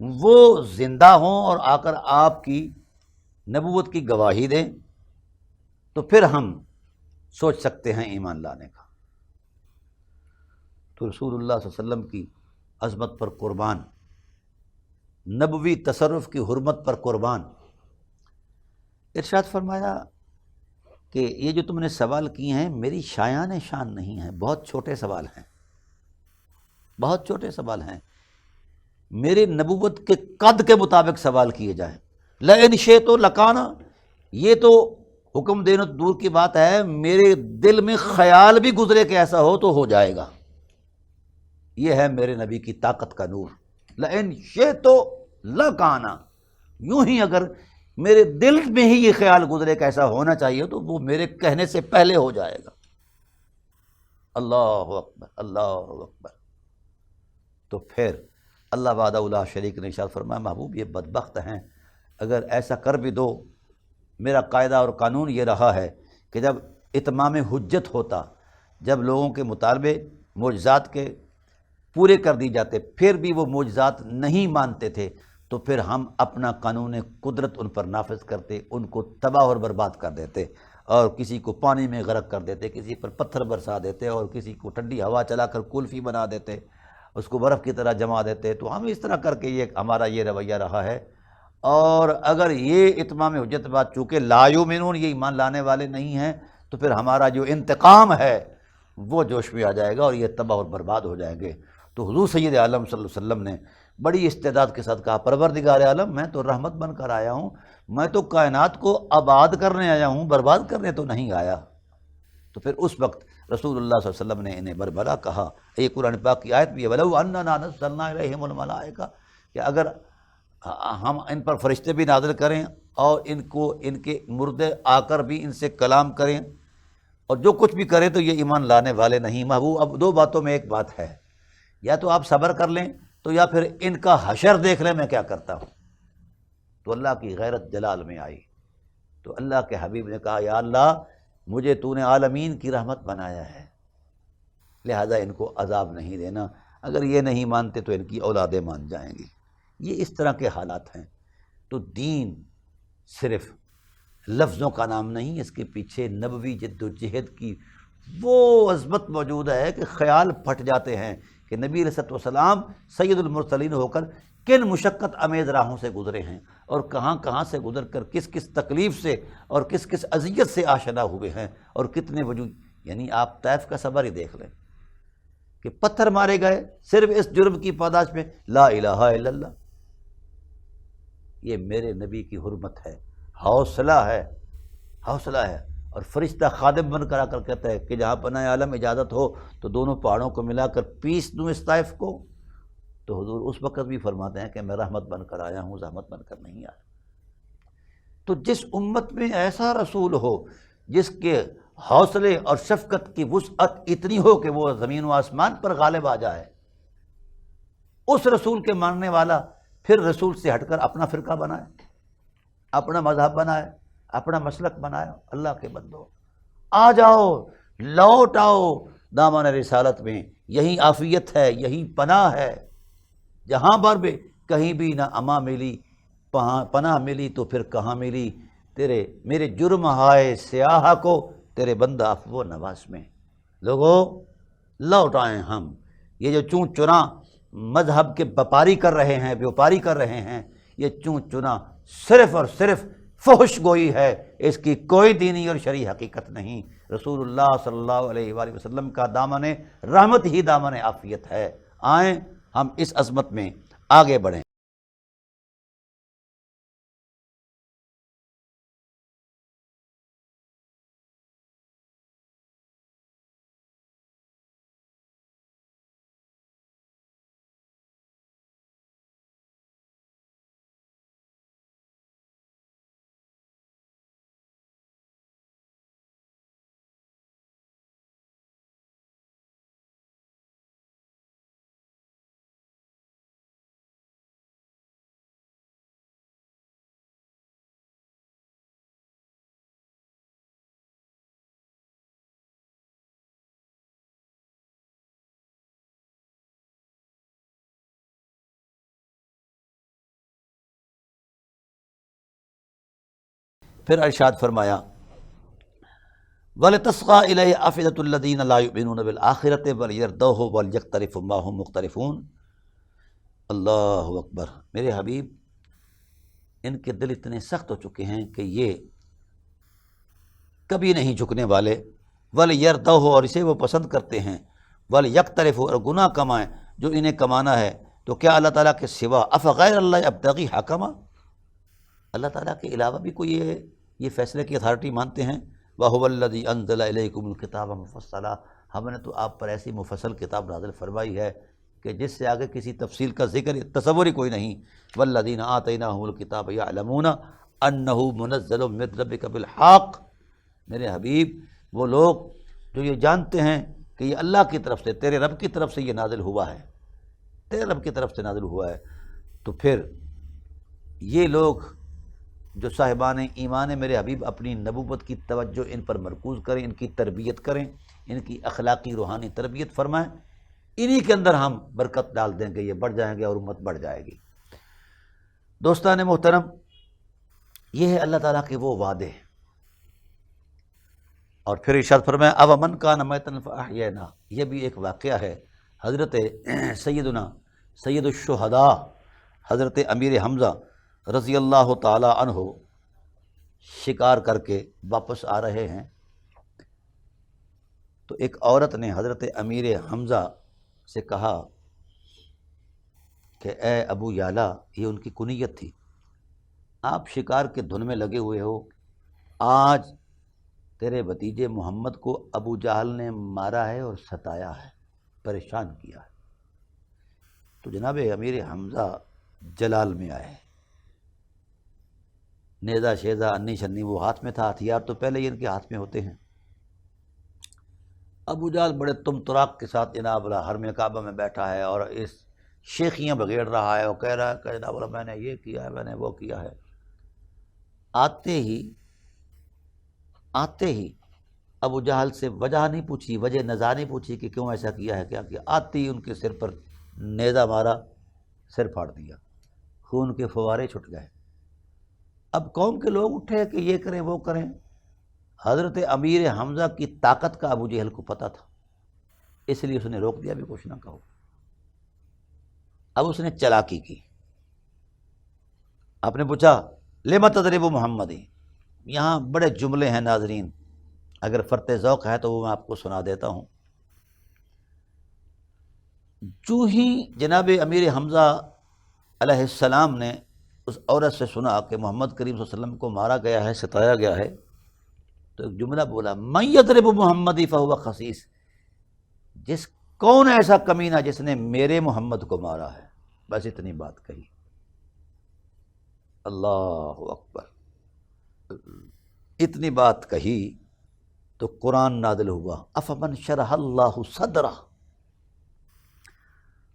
وہ زندہ ہوں اور آ کر آپ کی نبوت کی گواہی دیں، تو پھر ہم سوچ سکتے ہیں ایمان لانے کا. تو رسول اللہ صلی اللہ علیہ وسلم کی عظمت پر قربان، نبوی تصرف کی حرمت پر قربان۔ ارشاد فرمایا کہ یہ جو تم نے سوال کیے ہیں میری شایان شان نہیں ہیں، بہت چھوٹے سوال ہیں، بہت چھوٹے سوال ہیں، میرے نبوت کے قد کے مطابق سوال کیے جائیں۔ لئن شئت لکانا، یہ تو حکم دینا تو دور کی بات ہے، میرے دل میں خیال بھی گزرے کہ ایسا ہو تو ہو جائے گا۔ یہ ہے میرے نبی کی طاقت کا نور۔ لئن شئت لکانا، یوں ہی اگر میرے دل میں ہی یہ خیال گزرے کہ ایسا ہونا چاہیے تو وہ میرے کہنے سے پہلے ہو جائے گا۔ اللہ اکبر، اللہ اکبر۔ تو پھر اللہ وحدہ لا شریک نے ارشاد فرمایا محبوب یہ بدبخت ہیں، اگر ایسا کر بھی دو، میرا قاعدہ اور قانون یہ رہا ہے کہ جب اتمام حجت ہوتا، جب لوگوں کے مطالبے معجزات کے پورے کر دی جاتے، پھر بھی وہ معجزات نہیں مانتے تھے، تو پھر ہم اپنا قانون قدرت ان پر نافذ کرتے، ان کو تباہ اور برباد کر دیتے، اور کسی کو پانی میں غرق کر دیتے، کسی پر پتھر برسا دیتے، اور کسی کو ٹھنڈی ہوا چلا کر کلفی بنا دیتے، اس کو برف کی طرح جما دیتے۔ تو ہم اس طرح کر کے یہ ہمارا یہ رویہ رہا ہے۔ اور اگر یہ اتمام حجت بات چونکہ لا یؤمنون، یہ ایمان لانے والے نہیں ہیں، تو پھر ہمارا جو انتقام ہے وہ جوش میں آ جائے گا اور یہ تباہ اور برباد ہو جائیں گے۔ تو حضور سید عالم صلی اللہ علیہ وسلم نے بڑی استعداد کے ساتھ کہا پروردگار عالم میں تو رحمت بن کر آیا ہوں، میں تو کائنات کو آباد کرنے آیا ہوں، برباد کرنے تو نہیں آیا۔ تو پھر اس وقت رسول اللہ صلی اللہ علیہ وسلم نے انہیں بربلا کہا۔ یہ قرآن پاک کی آیت بھی ہے وَلَوْ أَنَّنَا نَزَّلْنَا إِلَيْهِمُ الْمَلَائِكَةَ، کہ اگر ہم ان پر فرشتے بھی نازل کریں اور ان کے مردے آ کر بھی ان سے کلام کریں اور جو کچھ بھی کریں تو یہ ایمان لانے والے نہیں۔ محبوب اب دو باتوں میں ایک بات ہے، یا تو آپ صبر کر لیں تو یا پھر ان کا حشر دیکھ لیں میں کیا کرتا ہوں۔ تو اللہ کی غیرت جلال میں آئی، تو اللہ کے حبیب نے کہا یا اللہ مجھے تو نے عالمین کی رحمت بنایا ہے، لہذا ان کو عذاب نہیں دینا، اگر یہ نہیں مانتے تو ان کی اولادیں مان جائیں گی۔ یہ اس طرح کے حالات ہیں۔ تو دین صرف لفظوں کا نام نہیں، اس کے پیچھے نبوی جد و جہد کی وہ عظمت موجود ہے کہ خیال پھٹ جاتے ہیں کہ نبی علیہ السلام سید المرسلین ہو کر کن مشقت امیز راہوں سے گزرے ہیں، اور کہاں کہاں سے گزر کر کس کس تکلیف سے اور کس کس اذیت سے آشنا ہوئے ہیں، اور کتنے وجود، یعنی آپ طائف کا صبر ہی دیکھ لیں کہ پتھر مارے گئے صرف اس جرم کی پاداش میں لا الہ الا اللہ۔ یہ میرے نبی کی حرمت ہے، حوصلہ ہے، حوصلہ ہے۔ اور فرشتہ خادم بن کر آ کر کہتا ہے کہ جہاں پناہ عالم اجازت ہو تو دونوں پہاڑوں کو ملا کر پیس دوں اس طائف کو۔ تو حضور اس وقت بھی فرماتے ہیں کہ میں رحمت بن کر آیا ہوں، زحمت بن کر نہیں آیا۔ تو جس امت میں ایسا رسول ہو جس کے حوصلے اور شفقت کی وسعت اتنی ہو کہ وہ زمین و آسمان پر غالب آ جائے، اس رسول کے ماننے والا پھر رسول سے ہٹ کر اپنا فرقہ بنائے، اپنا مذہب بنائے، اپنا مسلک بنائے۔ اللہ کے بندو آ جاؤ، لوٹ آؤ دامن رسالت میں، یہی عافیت ہے، یہی پناہ ہے۔ جہاں پر بھی کہیں بھی نہ امان ملی، پناہ ملی تو پھر کہاں ملی؟ تیرے میرے جرم ہائے سیاہ کو تیرے بندہ عفو و نواز میں۔ لوگوں لوٹ آئیں ہم، یہ جو چون چنا مذہب کے وپاری کر رہے ہیں، بیوپاری کر رہے ہیں، یہ چون چنا صرف اور صرف فحش گوئی ہے، اس کی کوئی دینی اور شرعی حقیقت نہیں۔ رسول اللہ صلی اللہ علیہ وآلہ وسلم کا دامن رحمت ہی دامن عافیت ہے۔ آئیں ہم اس عظمت میں آگے بڑھیں۔ پھر ارشاد فرمایا وَلِتَصْغَىٰ إِلَيْهِ أَفْئِدَةُ الَّذِينَ لَا يُؤْمِنُونَ بِالْآخِرَةِ وَلِيَرْضَوْهُ وَلْيَقْتَرِفُوا مَا هُمْ مُقْتَرِفُونَ۔ اللہ اکبر، میرے حبیب ان کے دل اتنے سخت ہو چکے ہیں کہ یہ کبھی نہیں جھکنے والے، وَلِيَرْضَوْهُ اور اسے وہ پسند کرتے ہیں، وَلْيَقْتَرِفُوا اور گناہ کمائیں جو انہیں کمانا ہے، تو کیا اللہ تعالیٰ کے سوا أَفَغَيْرَ اللَّهِ أَبْتَغِي حَكَمًا، اللہ تعالیٰ کے علاوہ بھی کوئی یہ فیصلے کی اتھارٹی مانتے ہیں؟ وَهُوَ الَّذِي أَنزَلَ إِلَيْكُمُ الْكِتَابَ مُفَصَّلًا، ہم نے تو آپ پر ایسی مفصل کتاب نازل فرمائی ہے کہ جس سے آگے کسی تفصیل کا ذکر تصور ہی کوئی نہیں۔ وَالَّذِينَ آتَيْنَاهُمُ الْكِتَابَ يَعْلَمُونَ أَنَّهُ مُنَزَّلٌ مِّن رَّبِّكَ بِالْحَقِّ، میرے حبیب وہ لوگ جو یہ جانتے ہیں کہ یہ اللہ کی طرف سے، تیرے رب کی طرف سے یہ نازل ہوا ہے، تیرے رب کی طرف سے نازل ہوا ہے، تو پھر یہ لوگ جو صاحبان ایمان میرے حبیب اپنی نبوت کی توجہ ان پر مرکوز کریں، ان کی تربیت کریں، ان کی اخلاقی روحانی تربیت فرمائیں، انہی کے اندر ہم برکت ڈال دیں گے، یہ بڑھ جائیں گے اور امت بڑھ جائے گی۔ دوستان محترم، یہ ہے اللہ تعالیٰ کے وہ وعدے۔ اور پھر ارشاد فرمایا أَوَمَنْ كَانَ مَيْتًا فَأَحْيَيْنَاهُ، یہ بھی ایک واقعہ ہے۔ حضرت سیدنا سید الشہداء حضرت امیر حمزہ رضی اللہ تعالی عنہ شکار کر کے واپس آ رہے ہیں، تو ایک عورت نے حضرت امیر حمزہ سے کہا کہ اے ابو یعلا، یہ ان کی کنیت تھی، آپ شکار کے دھن میں لگے ہوئے ہو، آج تیرے بھتیجے محمد کو ابو جہل نے مارا ہے اور ستایا ہے، پریشان کیا ہے۔ تو جناب امیر حمزہ جلال میں آئے، نیزہ شیزہ انی شنی وہ ہاتھ میں تھا، ہتھیار تو پہلے ہی ان کے ہاتھ میں ہوتے ہیں۔ ابو جہل بڑے تم تراق کے ساتھ جناب حرم کعبہ میں بیٹھا ہے اور اس شیخیاں بگیڑ رہا ہے اور کہہ رہا ہے کہ جناب میں نے یہ کیا ہے، میں نے وہ کیا ہے۔ آتے ہی ابو جہل سے وجہ نہیں پوچھی، وجہ نزا نہیں پوچھی کہ کیوں ایسا کیا ہے، کیا کیا، آتے ہی ان کے سر پر نیزہ مارا، سر پھاڑ دیا، خون کے فوارے چھٹ گئے۔ اب قوم کے لوگ اٹھے کہ یہ کریں وہ کریں، حضرت امیر حمزہ کی طاقت کا ابو جہل کو پتہ تھا، اس لیے اس نے روک دیا بھی کچھ نہ کہو۔ اب اس نے چلاکی کی، آپ نے پوچھا لِمَ تَضْرِبُ محمد، یہاں بڑے جملے ہیں ناظرین، اگر فرط ذوق ہے تو وہ میں آپ کو سنا دیتا ہوں۔ جو ہی جناب امیر حمزہ علیہ السلام نے اس عورت سے سنا کہ محمد کریم صلی اللہ علیہ وسلم کو مارا گیا ہے، ستایا گیا ہے، تو ایک جملہ بولا مَن يَضْرِبُ محمدی فَهُوَ خَسِيس، کون ایسا کمینہ جس نے میرے محمد کو مارا ہے، بس اتنی بات کہی۔ اللہ اکبر، اتنی بات کہی تو قرآن نازل ہوا افمن شرح اللہ صدرہ،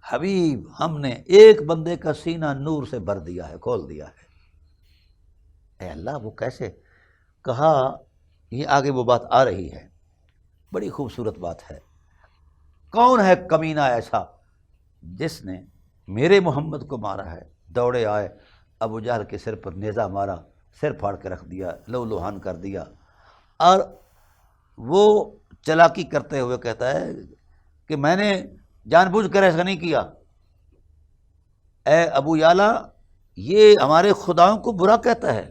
حبیب ہم نے ایک بندے کا سینہ نور سے بھر دیا ہے، کھول دیا ہے۔ اے اللہ وہ کیسے؟ کہا یہ آگے وہ بات آ رہی ہے، بڑی خوبصورت بات ہے۔ کون ہے کمینہ ایسا جس نے میرے محمد کو مارا ہے؟ دوڑے آئے، ابو جہل کے سر پر نیزہ مارا، سر پھاڑ کے رکھ دیا، لو لوہان کر دیا، اور وہ چلاکی کرتے ہوئے کہتا ہے کہ میں نے جان بوجھ کر ایسا نہیں کیا۔ اے ابو یعلا، یہ ہمارے خداؤں کو برا کہتا ہے،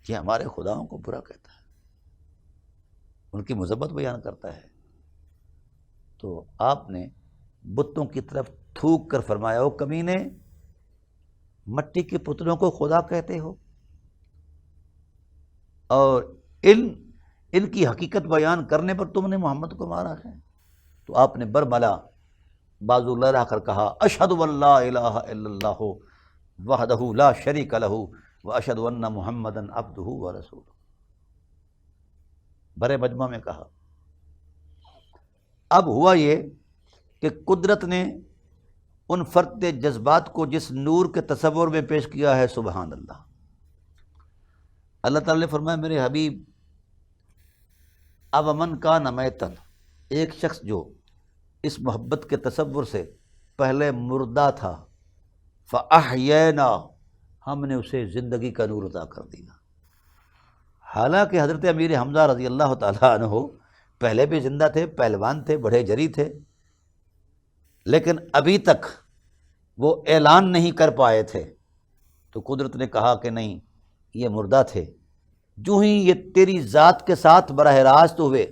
یہ ہمارے خداؤں کو برا کہتا ہے، ان کی مذمت بیان کرتا ہے۔ تو آپ نے بتوں کی طرف تھوک کر فرمایا او کمینے، مٹی کے پتلوں کو خدا کہتے ہو اور ان کی حقیقت بیان کرنے پر تم نے محمد کو مارا ہے۔ تو آپ نے برملا بازو لہرا کر کہا اشہد ان لا الہ الا اللہ وحدہ لا شریک لہ واشہد ان محمدا عبدہ ورسولہ، بڑے مجمع میں کہا۔ اب ہوا یہ کہ قدرت نے ان فرد جذبات کو جس نور کے تصور میں پیش کیا ہے، سبحان اللہ، اللہ تعالیٰ نے فرمایا میرے حبیب اب امن کا نمیتن، ایک شخص جو اس محبت کے تصور سے پہلے مردہ تھا، فَأَحْيَيْنَا، ہم نے اسے زندگی کا نور عطا کر دیا۔ حالانکہ حضرت امیر حمزہ رضی اللہ تعالیٰ عنہ پہلے بھی زندہ تھے، پہلوان تھے، بڑے جری تھے، لیکن ابھی تک وہ اعلان نہیں کر پائے تھے، تو قدرت نے کہا کہ نہیں، یہ مردہ تھے۔ جو ہی یہ تیری ذات کے ساتھ براہ راست ہوئے،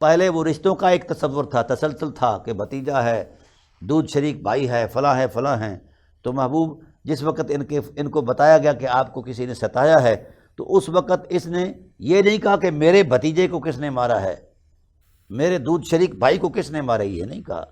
پہلے وہ رشتوں کا ایک تصور تھا، تسلسل تھا کہ بھتیجا ہے، دودھ شریک بھائی ہے، فلاں ہے، فلاں ہیں، تو محبوب جس وقت ان کو بتایا گیا کہ آپ کو کسی نے ستایا ہے، تو اس وقت اس نے یہ نہیں کہا کہ میرے بھتیجے کو کس نے مارا ہے، میرے دودھ شریک بھائی کو کس نے مارا، یہ نہیں کہا،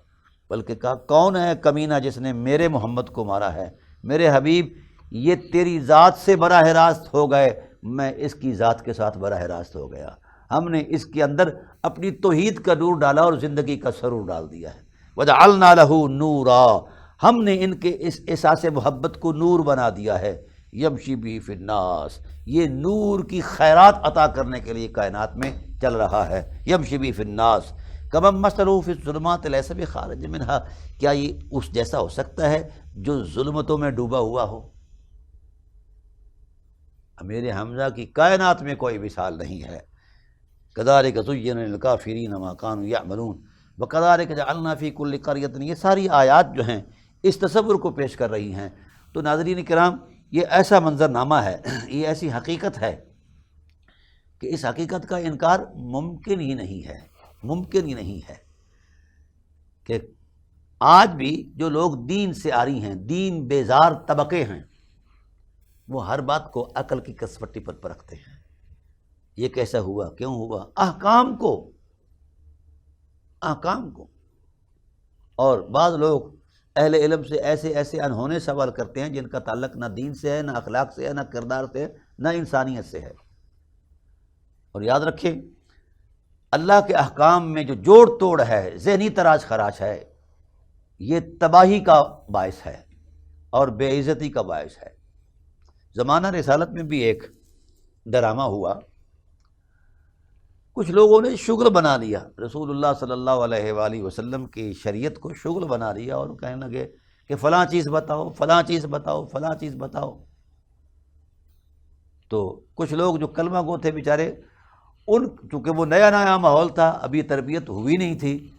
بلکہ کہا کون ہے کمینہ جس نے میرے محمد کو مارا ہے، میرے حبیب یہ تیری ذات سے براہ راست ہو گئے، میں اس کی ذات کے ساتھ براہ راست ہو گیا، ہم نے اس کے اندر اپنی توحید کا نور ڈالا اور زندگی کا سرور ڈال دیا ہے۔ وَجَعَلْنَا لَهُ نُورًا، ہم نے ان کے اس احساس محبت کو نور بنا دیا ہے، یمشی بہ فی الناس، یہ نور کی خیرات عطا کرنے کے لیے کائنات میں چل رہا ہے، یمشی بہ فی الناس کمن مثلہ فی الظلمات لیس بخارج منہا، کیا یہ اس جیسا ہو سکتا ہے جو ظلمتوں میں ڈوبا ہوا ہو؟ امیر حمزہ کی کائنات میں کوئی مثال نہیں ہے۔ کذالک زین للکافرین ما کانوا یعملون وکذالک جعلنا فی کل قریۃ، یہ ساری آیات جو ہیں اس تصور کو پیش کر رہی ہیں۔ تو ناظرین کرام، یہ ایسا منظرنامہ ہے، یہ ایسی حقیقت ہے کہ اس حقیقت کا انکار ممکن ہی نہیں ہے، ممکن ہی نہیں ہے کہ آج بھی جو لوگ دین سے عاری ہیں، دین بیزار طبقے ہیں، وہ ہر بات کو عقل کی کسوٹی پر پرکھتے ہیں، یہ کیسا ہوا، کیوں ہوا، احکام کو، اور بعض لوگ اہل علم سے ایسے انہونے سوال کرتے ہیں جن کا تعلق نہ دین سے ہے، نہ اخلاق سے ہے، نہ کردار سے ہے، نہ انسانیت سے ہے۔ اور یاد رکھیں، اللہ کے احکام میں جو جوڑ توڑ ہے، ذہنی تراش خراش ہے، یہ تباہی کا باعث ہے اور بے عزتی کا باعث ہے۔ زمانہ رسالت میں بھی ایک ڈرامہ ہوا، کچھ لوگوں نے شغل بنا لیا، رسول اللہ صلی اللہ علیہ وآلہ وسلم کی شریعت کو شغل بنا لیا اور کہنے لگے کہ فلاں چیز بتاؤ، فلاں چیز بتاؤ، فلاں چیز بتاؤ۔ تو کچھ لوگ جو کلمہ گو تھے بیچارے، چونکہ وہ نیا ماحول تھا، ابھی تربیت ہوئی نہیں تھی،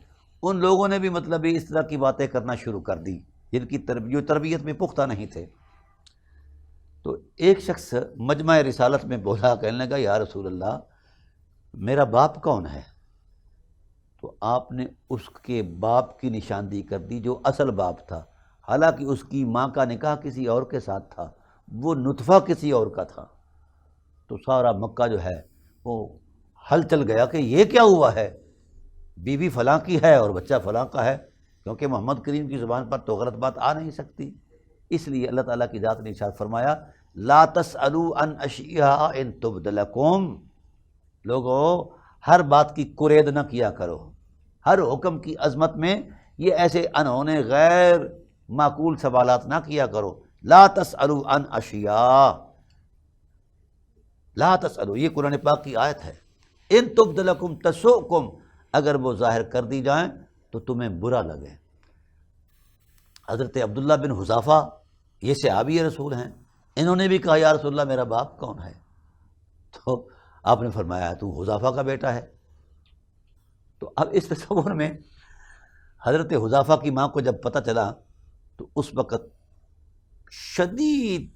ان لوگوں نے بھی مطلب اس طرح کی باتیں کرنا شروع کر دی جن کی تربیت میں پختہ نہیں تھے۔ تو ایک شخص مجمع رسالت میں بولا، کہنے لگا یا رسول اللہ، میرا باپ کون ہے؟ تو آپ نے اس کے باپ کی نشاندہی کر دی جو اصل باپ تھا، حالانکہ اس کی ماں کا نکاح کسی اور کے ساتھ تھا، وہ نطفہ کسی اور کا تھا۔ تو سارا مکہ جو ہے وہ ہلچل گیا کہ یہ کیا ہوا ہے، بیوی فلاں کی ہے اور بچہ فلاں کا ہے، کیونکہ محمد کریم کی زبان پر تو غلط بات آ نہیں سکتی۔ اس لیے اللہ تعالیٰ کی ذات نے ارشاد فرمایا، لا تسألوا عن اشیاء ان تبد لکم، لوگو ہر بات کی کرید نہ کیا کرو، ہر حکم کی عظمت میں یہ ایسے انہونے غیر معقول سوالات نہ کیا کرو۔ لا تسألوا عن اشیاء، لا تسألوا، یہ قرآن پاک کی آیت ہے، ان تبد لکم تسؤکم، اگر وہ ظاہر کر دی جائیں تو تمہیں برا لگے۔ حضرت عبداللہ بن حذافہ یہ صحابی رسول ہیں، انہوں نے بھی کہا یا رسول اللہ میرا باپ کون ہے؟ تو آپ نے فرمایا تو حذافہ کا بیٹا ہے۔ تو اب اس تصور میں حضرت حذافہ کی ماں کو جب پتہ چلا تو اس وقت شدید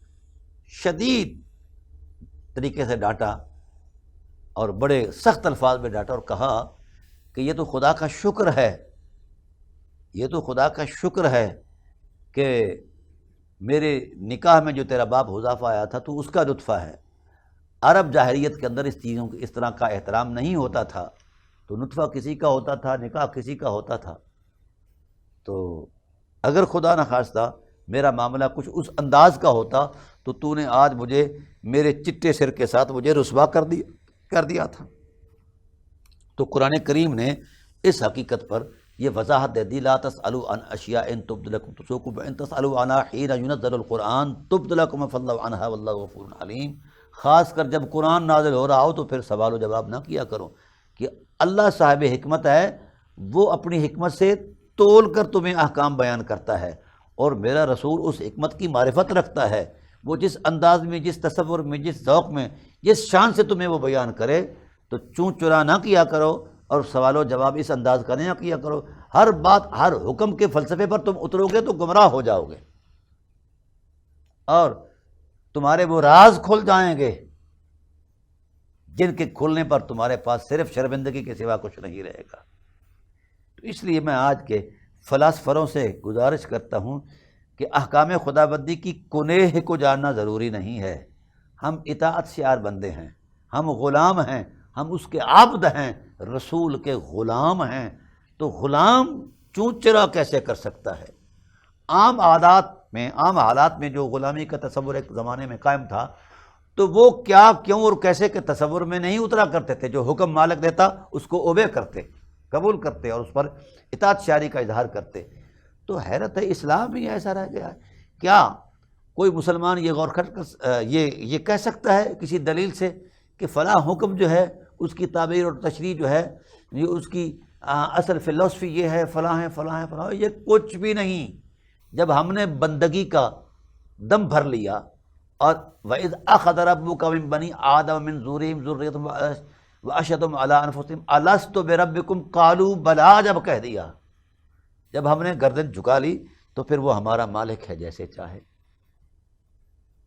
طریقے سے ڈانٹا اور بڑے سخت الفاظ میں ڈانٹا اور کہا کہ یہ تو خدا کا شکر ہے، یہ تو خدا کا شکر ہے کہ میرے نکاح میں جو تیرا باپ حذافہ آیا تھا تو اس کا نطفہ ہے۔ عرب جاہلیت کے اندر اس چیزوں کی اس طرح کا احترام نہیں ہوتا تھا، تو نطفہ کسی کا ہوتا تھا، نکاح کسی کا ہوتا تھا۔ تو اگر خدا نخواستہ میرا معاملہ کچھ اس انداز کا ہوتا تو نے آج مجھے میرے چٹے سر کے ساتھ مجھے رسوا کر دیا تھا۔ تو قرآن کریم نے اس حقیقت پر یہ وضاحت دے دی، لا تسألوا عن اشیاء ان تبد لکم تسؤکم وان تسألوا عنها حین ینزل القرآن تبد لکم عفا اللہ عنہا واللہ غفور حلیم۔ خاص کر جب قرآن نازل ہو رہا ہو تو پھر سوال و جواب نہ کیا کرو، کہ اللہ صاحب حکمت ہے، وہ اپنی حکمت سے تول کر تمہیں احکام بیان کرتا ہے، اور میرا رسول اس حکمت کی معرفت رکھتا ہے، وہ جس انداز میں، جس تصور میں، جس ذوق میں جس شان سے تمہیں وہ بیان کرے تو چوں چرا نہ کیا کرو، اور سوال و جواب اس انداز کا نہ کیا کرو۔ ہر بات، ہر حکم کے فلسفے پر تم اترو گے تو گمراہ ہو جاؤ گے، اور تمہارے وہ راز کھل جائیں گے جن کے کھلنے پر تمہارے پاس صرف شرمندگی کے سوا کچھ نہیں رہے گا۔ تو اس لیے میں آج کے فلاسفروں سے گزارش کرتا ہوں کہ احکام خداوندی کی کنہ کو جاننا ضروری نہیں ہے۔ ہم اطاعت شعار بندے ہیں، ہم غلام ہیں، ہم اس کے عبد ہیں، رسول کے غلام ہیں۔ تو غلام چونچرا کیسے کر سکتا ہے؟ عام حالات میں جو غلامی کا تصور ایک زمانے میں قائم تھا، تو وہ کیا، کیوں اور کیسے کے تصور میں نہیں اترا کرتے تھے۔ جو حکم مالک دیتا اس کو اوبے کرتے، قبول کرتے، اور اس پر اطاعت شعاری کا اظہار کرتے۔ تو حیرت ہے، اسلام ہی ایسا رہ گیا ہے۔ کیا کوئی مسلمان یہ غور یہ کہہ سکتا ہے کسی دلیل سے کہ فلاں حکم جو ہے اس کی تعبیر اور تشریح جو ہے، یہ اس کی اصل فلسفی یہ ہے، فلاں ہے فلاں ہے فلاں ہے؟ یہ کچھ بھی نہیں۔ جب ہم نے بندگی کا دم بھر لیا، اور وَإِذْ أَخَذَ رَبُّكَ مِن بَنِي آدَمَ مِن ظُهُورِهِمْ ذُرِّيَّتَهُمْ وَأَشْهَدَهُمْ عَلَىٰ أَنفُسِهِمْ أَلَسْتُ بِرَبِّكُمْ قَالُوا بَلَىٰ، جب کہہ دیا، جب ہم نے گردن جھکا لی، تو پھر وہ ہمارا مالک ہے جیسے چاہے۔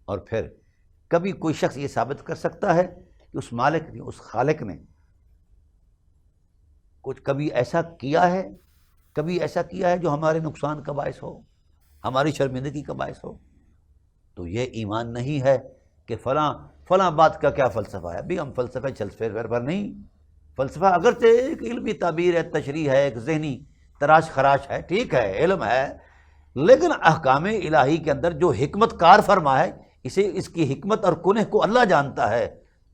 اور پھر کبھی کوئی شخص یہ ثابت کر سکتا ہے کہ اس مالک نے، اس خالق نے کچھ کبھی ایسا کیا ہے جو ہمارے نقصان کا باعث ہو، ہماری شرمندگی کا باعث ہو؟ تو یہ ایمان نہیں ہے کہ فلاں بات کا کیا فلسفہ ہے۔ ابھی ہم فلسفے پر نہیں۔ فلسفہ اگرچہ ایک علمی تعبیر ہے، تشریح ہے، ایک ذہنی تراش خراش ہے، ٹھیک ہے، علم ہے، لیکن احکام الہی کے اندر جو حکمت کار فرما ہے، اس کی حکمت اور کنہ کو اللہ جانتا ہے۔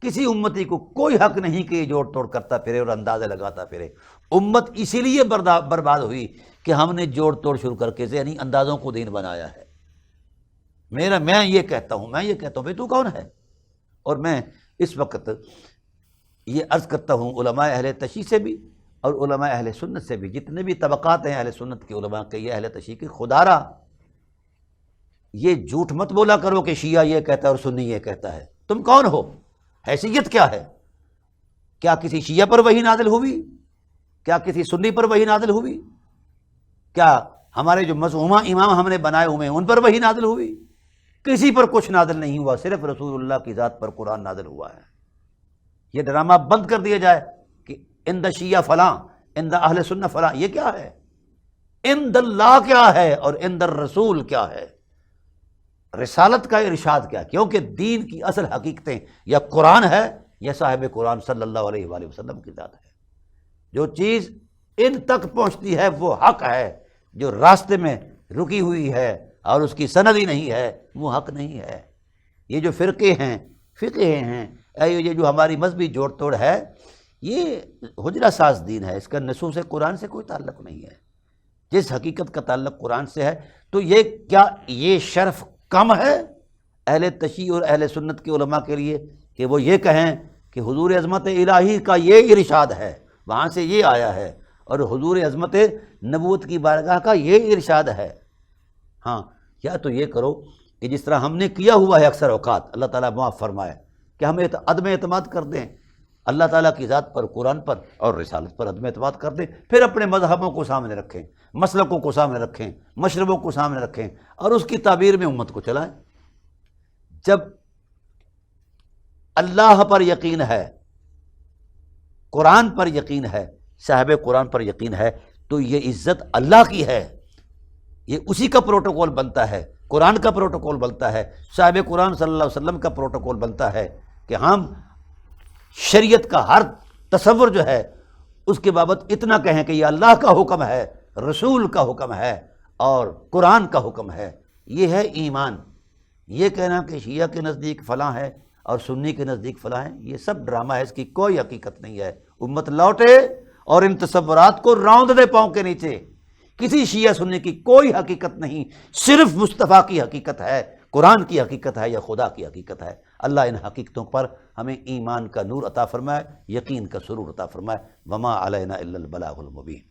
کسی امتی کو کوئی حق نہیں کہ یہ جوڑ توڑ کرتا پھرے اور اندازے لگاتا پھرے۔ امت اسی لیے برباد ہوئی کہ ہم نے جوڑ توڑ شروع کر کے ذہنی اندازوں کو دین بنایا ہے۔ میں یہ کہتا ہوں بھئی تو کون ہے؟ اور میں اس وقت یہ عرض کرتا ہوں علماء اہل تشیع سے بھی اور علماء اہل سنت سے بھی، جتنے بھی طبقات ہیں اہل سنت کے علماء کے، یہ اہل تشیع کے، خدا را یہ جھوٹ مت بولا کرو کہ شیعہ یہ کہتا ہے اور سنی یہ کہتا ہے۔ تم کون ہو؟ حیثیت کیا ہے؟ کیا کسی شیعہ پر وحی نازل ہوئی؟ کیا کسی سنی پر وحی نازل ہوئی؟ کیا ہمارے جو مزعومہ امام ہم نے بنائے ہوئے ہیں ان پر وحی نازل ہوئی؟ کسی پر کچھ نازل نہیں ہوا، صرف رسول اللہ کی ذات پر قرآن نازل ہوا ہے۔ یہ ڈرامہ بند کر دیا جائے کہ عند شیعہ فلاں، عند اہل سنہ فلاں۔ یہ کیا ہے؟ عند اللہ کیا ہے اور عند الرسول کیا ہے؟ رسالت کا ارشاد کیا؟ کیونکہ دین کی اصل حقیقتیں یا قرآن ہے یا صاحب قرآن صلی اللہ علیہ وآلہ وسلم کی ذات ہے۔ جو چیز ان تک پہنچتی ہے وہ حق ہے، جو راستے میں رکی ہوئی ہے اور اس کی سند ہی نہیں ہے وہ حق نہیں ہے۔ یہ جو فقہ ہیں، یہ جو ہماری مذہبی جوڑ توڑ ہے، یہ حجرہ ساز دین ہے، اس کا نصوص قرآن سے کوئی تعلق نہیں ہے۔ جس حقیقت کا تعلق قرآن سے ہے، تو یہ کیا یہ شرف کم ہے اہل تشیع اور اہل سنت کے علماء کے لیے کہ وہ یہ کہیں کہ حضور عظمت الہی کا یہ ارشاد ہے، وہاں سے یہ آیا ہے، اور حضور عظمت نبوت کی بارگاہ کا یہ ارشاد ہے؟ ہاں، یا تو یہ کرو کہ جس طرح ہم نے کیا ہوا ہے اکثر اوقات، اللہ تعالیٰ معاف فرمائے، کہ ہم عدم اعتماد کر دیں اللہ تعالیٰ کی ذات پر، قرآن پر اور رسالت پر عدم اعتماد کر دیں، پھر اپنے مذہبوں کو سامنے رکھیں، مسلکوں کو سامنے رکھیں، مشربوں کو سامنے رکھیں، اور اس کی تعبیر میں امت کو چلائیں۔ جب اللہ پر یقین ہے، قرآن پر یقین ہے، صاحب قرآن پر یقین ہے، تو یہ عزت اللہ کی ہے، یہ اسی کا پروٹوکول بنتا ہے، قرآن کا پروٹوکول بنتا ہے، صاحب قرآن صلی اللہ علیہ وسلم کا پروٹوکول بنتا ہے کہ ہم شریعت کا ہر تصور جو ہے اس کے بابت اتنا کہیں کہ یہ اللہ کا حکم ہے، رسول کا حکم ہے اور قرآن کا حکم ہے۔ یہ ہے ایمان۔ یہ کہنا کہ شیعہ کے نزدیک فلاں ہے اور سنی کے نزدیک فلاں ہے، یہ سب ڈرامہ ہے، اس کی کوئی حقیقت نہیں ہے۔ امت لوٹے اور ان تصورات کو راؤند دے پاؤں کے نیچے۔ کسی شیعہ سنی کی کوئی حقیقت نہیں، صرف مصطفیٰ کی حقیقت ہے، قرآن کی حقیقت ہے یا خدا کی حقیقت ہے۔ اللہ ان حقیقتوں پر ہمیں ایمان کا نور عطا فرمائے، یقین کا سرور عطا فرمائے۔ وما علینا الا البلاغ المبین۔